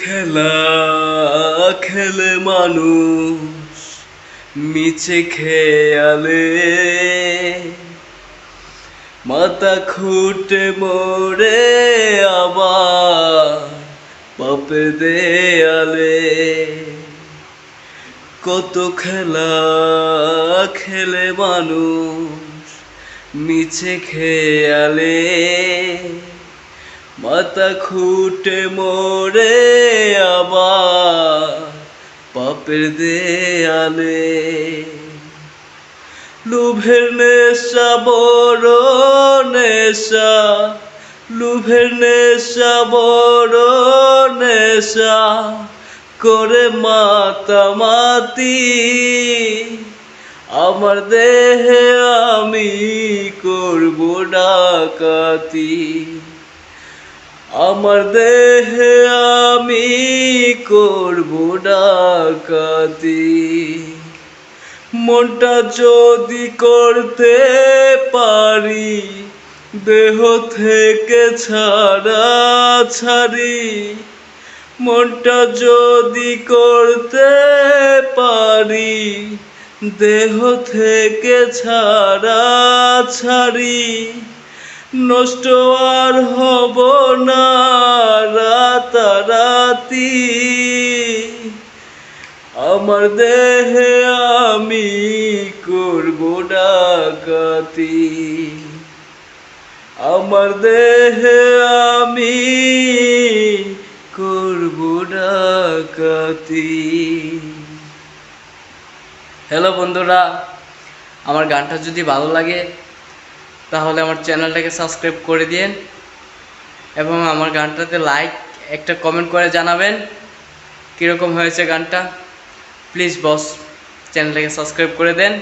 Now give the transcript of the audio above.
খেলা খেলে মানুষ মিছে খেয়ালে, মাথা খুঁটে মোরে আবার পাপে দেয়ালে। কত খেলা খেলে মানুষ মিছে খেয়ালে, মাথা খুঁটে মোরে আবার পাপের দেয়ালে। লোভের নেশা বড় নেশা, লোভের নেশা বড় নেশা করে মাতামাতি। আমার দেহে আমি করব ডাকাতি, আমার দেহে আমি করব ডাকাতি। মনটা যদি করতে পারি দেহ থেকে ছাড়া ছাড়ি, মনটা যদি করতে পারি দেহ থেকে ছাড়া ছাড়ি, নষ্ট আর হব না রাতারাতি। আমার দেহে আমি করব ডাকাতি, আমার দেহে আমি করব ডাকাতি। হ্যালো বন্ধুরা, আমার গানটা যদি ভালো লাগে তাহলে আমার চ্যানেলটাকে সাবস্ক্রাইব করে দিন এবং আমার গানটাতে লাইক একটা কমেন্ট করে জানাবেন কীরকম হয়েছে গানটা। প্লিজ বস চ্যানেলটাকে সাবস্ক্রাইব করে দেন।